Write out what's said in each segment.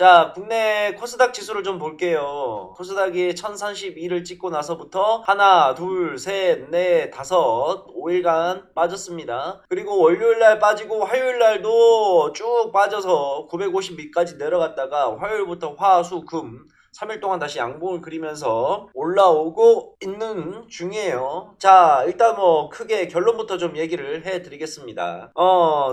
자, 국내 코스닥 지수를 좀 볼게요. 코스닥이 1032를 찍고 나서부터 하나, 둘, 셋, 넷, 다섯 5일간 빠졌습니다. 그리고 월요일날 빠지고 화요일날도 쭉 빠져서 950 밑까지 내려갔다가 화요일부터 화, 수, 금 3일 동안 다시 양봉을 그리면서 올라오고 있는 중이에요. 자, 일단 뭐 크게 결론부터 좀 얘기를 해드리겠습니다.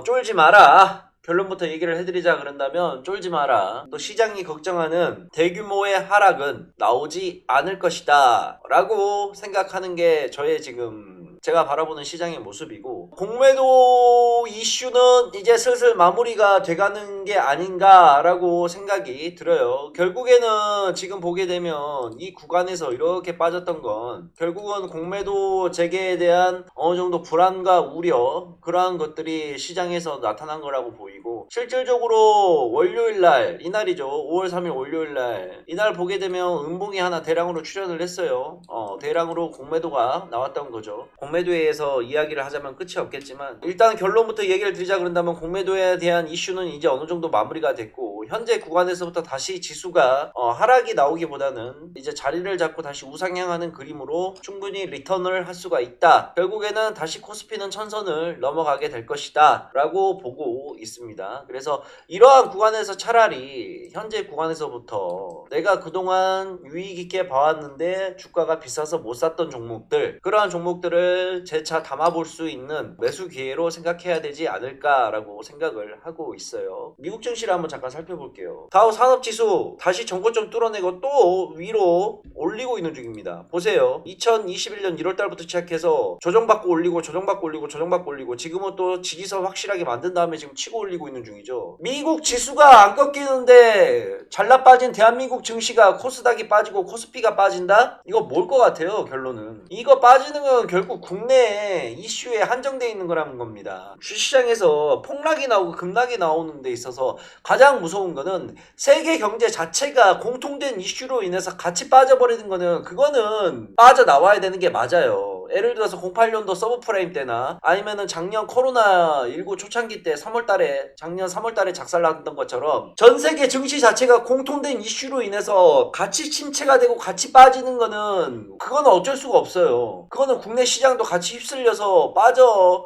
쫄지 마라. 결론부터 얘기를 해드리자 그런다면 쫄지 마라. 또 시장이 걱정하는 대규모의 하락은 나오지 않을 것이다 라고 생각하는 게 저의 지금 제가 바라보는 시장의 모습이고, 공매도 이슈는 이제 슬슬 마무리가 돼가는 게 아닌가라고 생각이 들어요. 결국에는 지금 보게 되면 이 구간에서 이렇게 빠졌던 건 결국은 공매도 재개에 대한 어느 정도 불안과 우려, 그러한 것들이 시장에서 나타난 거라고 보이고, 실질적으로 월요일날, 이날이죠. 5월 3일 월요일날 이날 보게 되면 음봉이 하나 대량으로 출현을 했어요. 대량으로 공매도가 나왔던 거죠. 공매도에 의해서 이야기를 하자면 끝이 없겠지만, 일단 결론부터 얘기를 드리자 그런다면 공매도에 대한 이슈는 이제 어느 정도 마무리가 됐고, 현재 구간에서부터 다시 지수가 하락이 나오기보다는 이제 자리를 잡고 다시 우상향하는 그림으로 충분히 리턴을 할 수가 있다. 결국에는 다시 코스피는 천선을 넘어가게 될 것이다 라고 보고 있습니다. 그래서 이러한 구간에서 차라리 현재 구간에서부터 내가 그동안 유익 있게 봐왔는데 주가가 비싸서 못 샀던 종목들, 그러한 종목들을 재차 담아볼 수 있는 매수 기회로 생각해야 되지 않을까라고 생각을 하고 있어요. 미국 증시를 한번 잠깐 살펴볼게요. 다우 산업지수 다시 전고점 뚫어내고 또 위로 올리고 있는 중입니다. 보세요. 2021년 1월달부터 시작해서 조정받고 올리고 조정받고 올리고 조정받고 올리고, 지금은 또 지지선 확실하게 만든 다음에 지금 치고 올리고 있는 중이죠. 미국 지수가 안 꺾이는데 잘나 빠진 대한민국 증시가, 코스닥이 빠지고 코스피가 빠진다? 이거 뭘 것 같아요? 결론은 이거 빠지는 건 결국 국내 이슈에 한정되어 있는 거라는 겁니다. 주시장에서 폭락이 나오고 급락이 나오는 데 있어서 가장 무서운 거는 세계 경제 자체가 공통된 이슈로 인해서 같이 빠져버리는 거는, 그거는 빠져나와야 되는 게 맞아요. 예를 들어서 08년도 서브프라임 때나 아니면은 작년 코로나19 초창기 때 작년 3월달에 작살났던 것처럼 전 세계 증시 자체가 공통된 이슈로 인해서 같이 침체가 되고 같이 빠지는 거는, 그거는 어쩔 수가 없어요. 그거는 국내 시장도 같이 휩쓸려서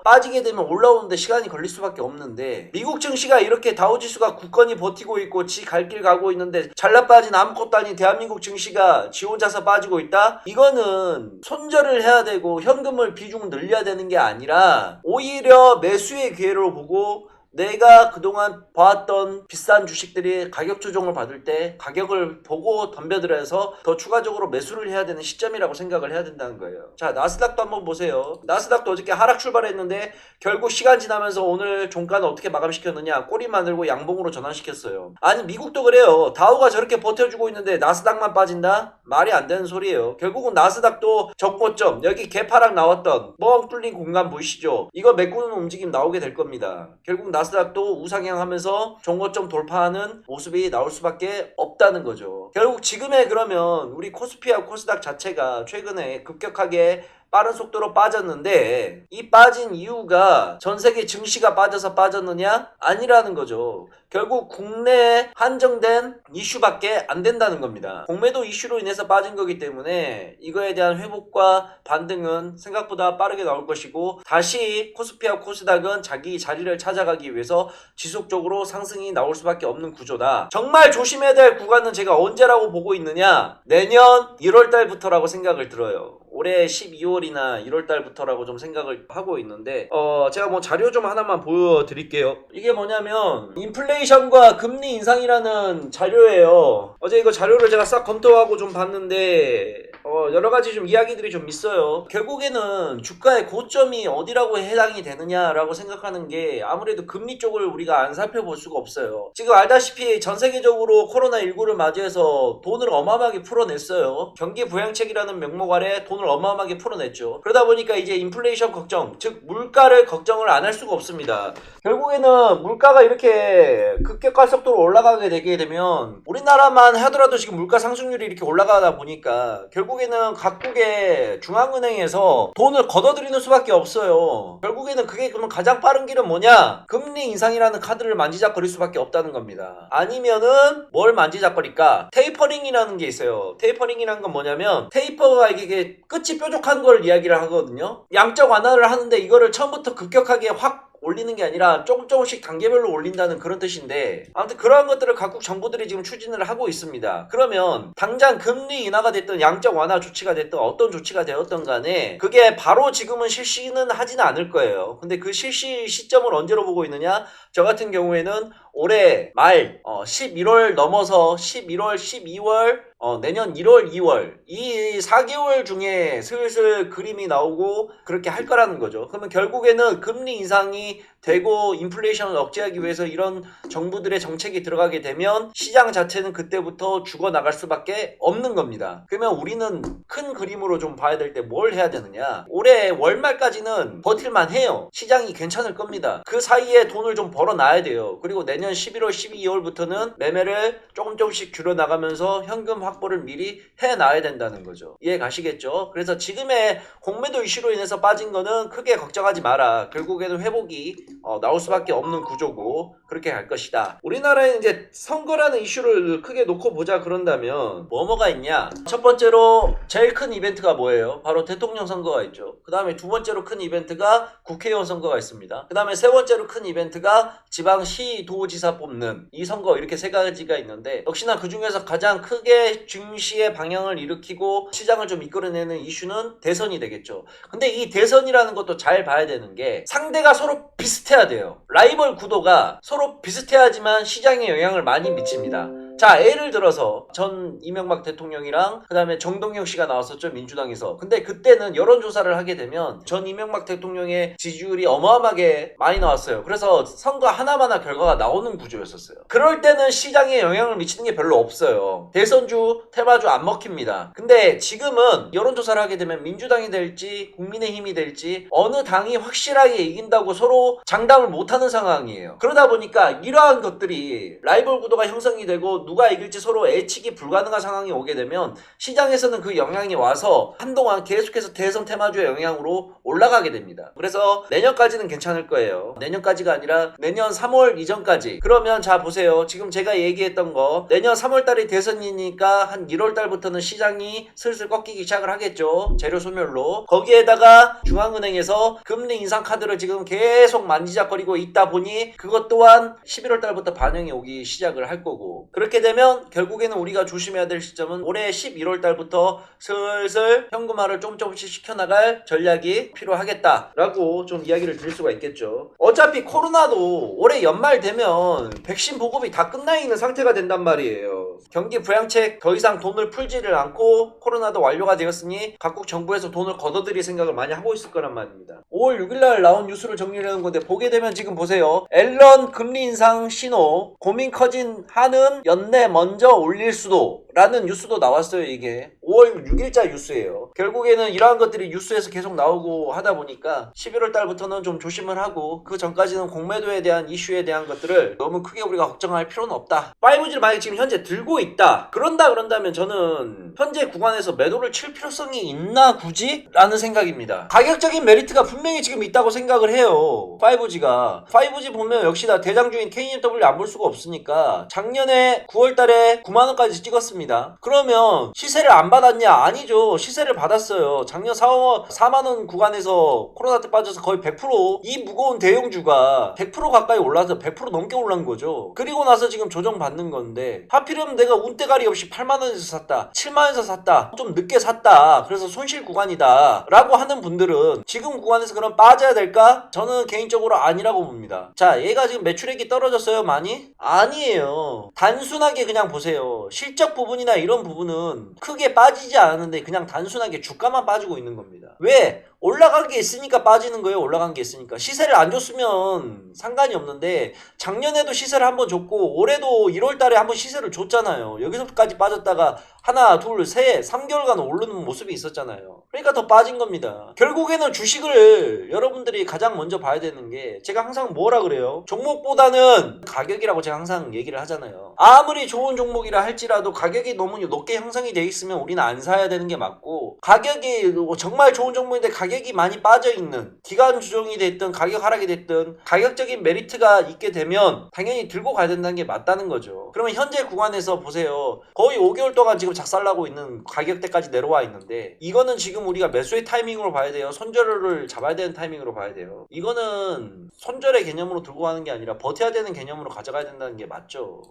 빠지게 되면 올라오는데 시간이 걸릴 수밖에 없는데, 미국 증시가 이렇게 다우지수가 굳건히 버티고 있고 지 갈 길 가고 있는데 잘나 빠진 아무것도 아닌 대한민국 증시가 지 혼자서 빠지고 있다? 이거는 손절을 해야 되고 현금을 비중을 늘려야 되는 게 아니라 오히려 매수의 기회로 보고, 내가 그동안 봐왔던 비싼 주식들이 가격 조정을 받을 때 가격을 보고 덤벼들어서 더 추가적으로 매수를 해야 되는 시점이라고 생각을 해야 된다는 거예요. 자, 나스닥도 한번 보세요. 나스닥도 어저께 하락 출발했는데 결국 시간 지나면서 오늘 종가는 어떻게 마감시켰느냐? 꼬리 만들고 양봉으로 전환시켰어요. 아니, 미국도 그래요. 다우가 저렇게 버텨주고 있는데 나스닥만 빠진다? 말이 안 되는 소리예요. 결국은 나스닥도 정고점, 여기 개파락 나왔던 뻥 뚫린 공간 보이시죠? 이거 메꾸는 움직임 나오게 될 겁니다. 결국 나스닥도 우상향하면서 정고점 돌파하는 모습이 나올 수밖에 없다는 거죠. 결국 지금의 그러면 우리 코스피와 코스닥 자체가 최근에 급격하게 빠른 속도로 빠졌는데, 이 빠진 이유가 전 세계 증시가 빠져서 빠졌느냐? 아니라는 거죠. 결국 국내에 한정된 이슈밖에 안 된다는 겁니다. 공매도 이슈로 인해서 빠진 거기 때문에 이거에 대한 회복과 반등은 생각보다 빠르게 나올 것이고, 다시 코스피와 코스닥은 자기 자리를 찾아가기 위해서 지속적으로 상승이 나올 수밖에 없는 구조다. 정말 조심해야 될 구간은 제가 언제라고 보고 있느냐? 내년 1월달부터라고 생각을 들어요. 올해 12월이나 1월달부터라고 좀 생각을 하고 있는데, 제가 뭐 자료 좀 하나만 보여드릴게요. 이게 뭐냐면 인플레이션과 금리 인상이라는 자료예요. 어제 이거 자료를 제가 싹 검토하고 좀 봤는데 여러가지 좀 이야기들이 좀 있어요. 결국에는 주가의 고점이 어디라고 해당이 되느냐라고 생각하는 게 아무래도 금리 쪽을 우리가 안 살펴볼 수가 없어요. 지금 알다시피 전 세계적으로 코로나19를 맞이해서 돈을 어마어마하게 풀어냈어요. 경기 부양책이라는 명목 아래 돈을 어마어마하게 풀어냈죠. 그러다 보니까 이제 인플레이션 걱정, 즉 물가를 걱정을 안 할 수가 없습니다. 결국에는 물가가 이렇게 급격한 속도로 올라가게 되게 되면, 우리나라만 하더라도 지금 물가 상승률이 이렇게 올라가다 보니까 결국 결국에는 각국의 중앙은행에서 돈을 걷어들이는 수밖에 없어요. 결국에는 그게 그러면 가장 빠른 길은 뭐냐? 금리 인상이라는 카드를 만지작거릴 수밖에 없다는 겁니다. 아니면은 뭘 만지작거릴까? 테이퍼링이라는 게 있어요. 테이퍼링이라는 건 뭐냐면 테이퍼가 이게 끝이 뾰족한 걸 이야기를 하거든요. 양적 완화를 하는데 이거를 처음부터 급격하게 확 올리는 게 아니라 조금씩 단계별로 올린다는 그런 뜻인데, 아무튼 그러한 것들을 각국 정부들이 지금 추진을 하고 있습니다. 그러면 당장 금리 인하가 됐든 양적 완화 조치가 됐든 어떤 조치가 되었던 간에 그게 바로 지금은 실시는 하지는 않을 거예요. 근데 그 실시 시점을 언제로 보고 있느냐? 저 같은 경우에는 올해 말 11월 넘어서 11월, 12월, 내년 1월, 2월 이 4개월 중에 슬슬 그림이 나오고 그렇게 할 거라는 거죠. 그러면 결국에는 금리 인상이 되고 인플레이션을 억제하기 위해서 이런 정부들의 정책이 들어가게 되면 시장 자체는 그때부터 죽어나갈 수밖에 없는 겁니다. 그러면 우리는 큰 그림으로 좀 봐야 될 때 뭘 해야 되느냐? 올해 월말까지는 버틸만 해요. 시장이 괜찮을 겁니다. 그 사이에 돈을 좀 벌어놔야 돼요. 그리고 내년 11월, 12월부터는 매매를 조금씩 줄여나가면서 현금 확보를 미리 해놔야 된다는 거죠. 이해 가시겠죠? 그래서 지금의 공매도 이슈로 인해서 빠진 거는 크게 걱정하지 마라. 결국에는 회복이 나올 수밖에 없는 구조고 그렇게 갈 것이다. 우리나라에는 이제 선거라는 이슈를 크게 놓고 보자 그런다면 뭐가 있냐? 첫 번째로 제일 큰 이벤트가 뭐예요? 바로 대통령 선거가 있죠. 그 다음에 두 번째로 큰 이벤트가 국회의원 선거가 있습니다. 그 다음에 세 번째로 큰 이벤트가 지방시 도지사 뽑는 이 선거, 이렇게 세 가지가 있는데, 역시나 그 중에서 가장 크게 증시의 방향을 일으키고 시장을 좀 이끌어내는 이슈는 대선이 되겠죠. 근데 이 대선이라는 것도 잘 봐야 되는 게 상대가 서로 비슷해야 돼요. 라이벌 구도가 서로 비슷해야지만 시장에 영향을 많이 미칩니다. 자, 예를 들어서 전 이명박 대통령이랑 그 다음에 정동영 씨가 나왔었죠, 민주당에서. 근데 그때는 여론조사를 하게 되면 전 이명박 대통령의 지지율이 어마어마하게 많이 나왔어요. 그래서 선거 하나마나 결과가 나오는 구조였었어요. 그럴 때는 시장에 영향을 미치는 게 별로 없어요. 대선주, 테마주 안 먹힙니다. 근데 지금은 여론조사를 하게 되면 민주당이 될지 국민의힘이 될지 어느 당이 확실하게 이긴다고 서로 장담을 못하는 상황이에요. 그러다 보니까 이러한 것들이 라이벌 구도가 형성이 되고 누가 이길지 서로 예측이 불가능한 상황이 오게 되면 시장에서는 그 영향이 와서 한동안 계속해서 대선 테마주의 영향으로 올라가게 됩니다. 그래서 내년까지는 괜찮을 거예요. 내년까지가 아니라 내년 3월 이전까지. 그러면 자 보세요. 지금 제가 얘기했던 거 내년 3월달이 대선이니까 한 1월달부터는 시장이 슬슬 꺾이기 시작을 하겠죠. 재료 소멸로. 거기에다가 중앙은행에서 금리 인상 카드를 지금 계속 만지작거리고 있다 보니 그것 또한 11월달부터 반영이 오기 시작을 할 거고, 그렇게 되면 결국에는 우리가 조심해야 될 시점은 올해 11월달부터 슬슬 현금화를 조금씩 시켜나갈 전략이 필요하겠다라고 좀 이야기를 드릴 수가 있겠죠. 어차피 코로나도 올해 연말 되면 백신 보급이 다 끝나 있는 상태가 된단 말이에요. 경기 부양책 더 이상 돈을 풀지를 않고 코로나도 완료가 되었으니 각국 정부에서 돈을 걷어들일 생각을 많이 하고 있을 거란 말입니다. 5월 6일날 나온 뉴스를 정리를 하는 건데, 보게 되면 지금 보세요. 앨런 금리 인상 신호, 고민 커진 한은 연내 먼저 올릴 수도 라는 뉴스도 나왔어요. 이게 5월 6일자 뉴스예요. 결국에는 이러한 것들이 뉴스에서 계속 나오고 하다 보니까 11월 달부터는 좀 조심을 하고, 그 전까지는 공매도에 대한 이슈에 대한 것들을 너무 크게 우리가 걱정할 필요는 없다. 5G를 만약에 지금 현재 들고 있다 그런다면 저는 현재 구간에서 매도를 칠 필요성이 있나 굳이? 라는 생각입니다. 가격적인 메리트가 분명히 지금 있다고 생각을 해요. 5G 보면 역시나 대장주인 KMW 안 볼 수가 없으니까 작년에 9월달에 9만원까지 찍었습니다. 그러면 시세를 안 받았냐? 아니죠. 시세를 받았어요. 작년 4만원 구간에서 코로나 때 빠져서 거의 100%, 이 무거운 대형주가 100% 가까이 올라서 100% 넘게 올란 거죠. 그리고 나서 지금 조정받는 건데, 하필이면 내가 운대가리 없이 8만원에서 샀다, 7만원에서 샀다, 좀 늦게 샀다, 그래서 손실 구간이다 라고 하는 분들은 지금 구간에서 그럼 빠져야 될까? 저는 개인적으로 아니라고 봅니다. 자, 얘가 지금 매출액이 떨어졌어요 많이? 아니에요. 단순하게 그냥 보세요. 실적 부분이나 이런 부분은 크게 빠지지 않았는데 그냥 단순하게 주가만 빠지고 있는 겁니다. 왜? 올라간 게 있으니까 빠지는 거예요. 올라간 게 있으니까. 시세를 안 줬으면 상관이 없는데 작년에도 시세를 한번 줬고 올해도 1월달에 한번 시세를 줬잖아요. 여기서까지 빠졌다가 하나, 둘, 셋, 3개월간 오르는 모습이 있었잖아요. 그러니까 더 빠진 겁니다. 결국에는 주식을 여러분들이 가장 먼저 봐야 되는 게, 제가 항상 뭐라 그래요? 종목보다는 가격이라고 제가 항상 얘기를 하잖아요. 아무리 좋은 종목이라 할지라도 가격이 너무 높게 형성이 돼 있으면 우리는 안 사야 되는 게 맞고, 가격이 정말 좋은 종목인데 가격이 많이 빠져 있는, 기간 조정이 됐든 가격 하락이 됐든 가격적인 메리트가 있게 되면 당연히 들고 가야 된다는 게 맞다는 거죠. 그러면 현재 구간에서 보세요. 거의 5개월 동안 지금 작살나고 있는 가격대까지 내려와 있는데, 이거는 지금 우리가 매수의 타이밍으로 봐야 돼요? 손절을 잡아야 되는 타이밍으로 봐야 돼요? 이거는 손절의 개념으로 들고 가는 게 아니라 버텨야 되는 개념으로 가져가야 된다는 게 맞죠.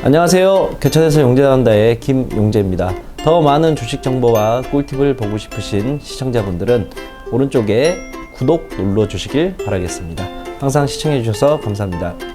안녕하세요. 개천에서 용재한다의 김용재입니다. 더 많은 주식 정보와 꿀팁을 보고 싶으신 시청자분들은 오른쪽에 구독 눌러주시길 바라겠습니다. 항상 시청해주셔서 감사합니다.